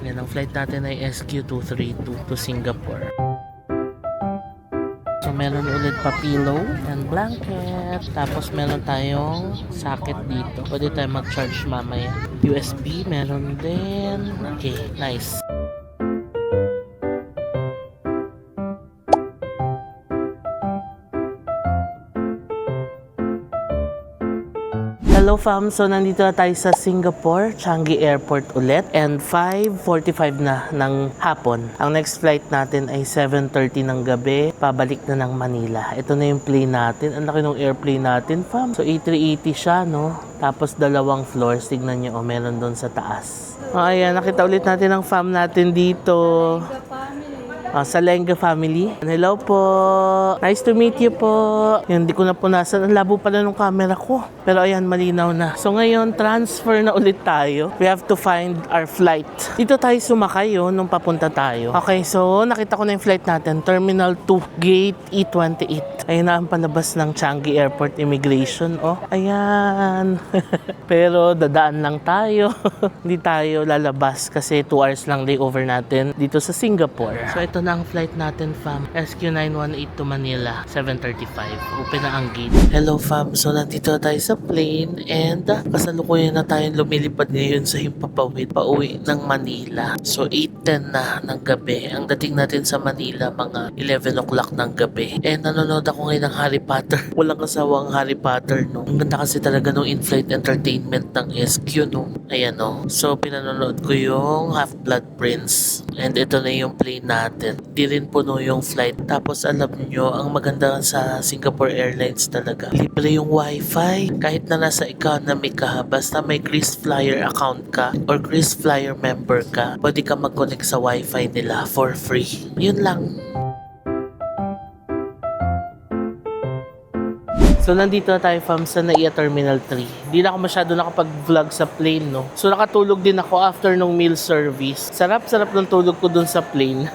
yan, ang flight natin ay SQ232 to Singapore. So, meron ulit pa pillow and blanket. Tapos, meron tayong socket dito. Pwede tayo mag-charge mamaya. USB, meron din. Okay, nice. Hello fam, so nandito na tayo sa Singapore, Changi Airport ulit and 5:45 na ng hapon. Ang next flight natin ay 7:30 ng gabi, pabalik na ng Manila. Ito na yung plane natin, ang laki ng airplane natin fam. So A380 siya no, tapos 2 floors, tignan nyo meron doon sa taas. Ayan, nakita ulit natin ang fam natin dito. Sa Lenga family. Hello po. Nice to meet you po. Yan, di ko na punasan. Ang labo pala ng camera ko. Pero ayan, malinaw na. So ngayon, transfer na ulit tayo. We have to find our flight. Dito tayo sumakay nung papunta tayo. Okay, so nakita ko na yung flight natin. Terminal 2, Gate E28. Ayun na ang palabas ng Changi Airport Immigration. Oh, ayan. Pero dadaan lang tayo. Hindi tayo lalabas kasi 2 hours lang layover natin dito sa Singapore. So ito na ang flight natin fam. SQ918 to Manila, 7:35. Open na ang gate. Hello fam, so nandito na tayo sa plane and kasalukuyan na tayong lumilipad ngayon sa Himpapawid pauwi ng Manila. So 8:10 na ng gabi. Ang dating natin sa Manila mga 11 o'clock ng gabi. And nanonood ako ngayon ng Harry Potter. Walang kasawang Harry Potter no. Ang ganda kasi talaga nung in-flight entertainment ng SQ no. Ayan no. So pinanonood ko yung Half-Blood Prince. And ito na yung plane natin. Di rin puno yung flight. Tapos alam nyo, ang maganda sa Singapore Airlines talaga, libre yung wifi. Kahit na nasa economy ka, basta may KrisFlyer account ka or KrisFlyer member ka, pwede ka mag-connect sa wifi nila for free. Yun lang. So, nandito na tayo, fam, sa NAIA Terminal 3. Di na ako masyado nakapag-vlog sa plane, no? So, nakatulog din ako after nung meal service. Sarap-sarap ng tulog ko dun sa plane.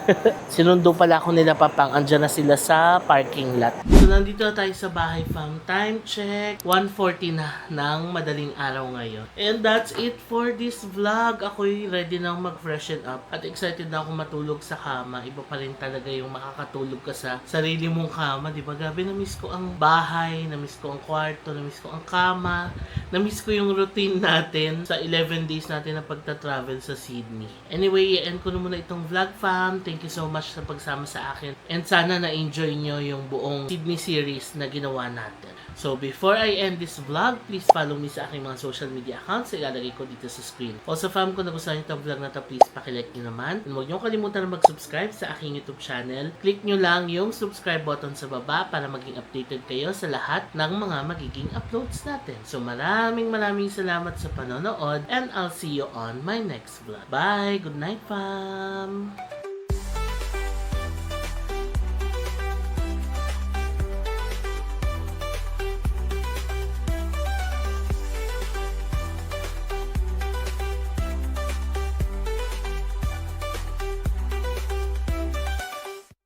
Sinundo pala ako nila, Papang. Andyan na sila sa parking lot. So, nandito na tayo sa bahay, fam. Time check. 1:40 na ng madaling araw ngayon. And that's it for this vlog. Ako'y ready na mag-freshen up. At excited na ako matulog sa kama. Iba pa rin talaga yung makakatulog ka sa sarili mong kama. Diba? Gabi, na-miss ko ang bahay, na-miss ko ang kwarto, na-miss ko ang kama, na-miss ko yung routine natin sa 11 days natin na pagta-travel sa Sydney. Anyway, i-end ko na muna itong vlog, fam. Thank you so much sa pagsama sa akin. And sana na-enjoy nyo yung buong Sydney series na ginawa natin. So, before I end this vlog, please follow me sa aking mga social media accounts. Ilalagay ko dito sa screen. Also, fam, kung nagustuhan nyo itong vlog na ito, please pakilike nyo naman. And huwag nyo kalimutan na mag-subscribe sa aking YouTube channel. Click nyo lang yung subscribe button sa baba para maging updated kayo sa lahat ng mga magiging uploads natin. So, maraming salamat sa panonood and I'll see you on my next vlog. Bye! Good night, fam!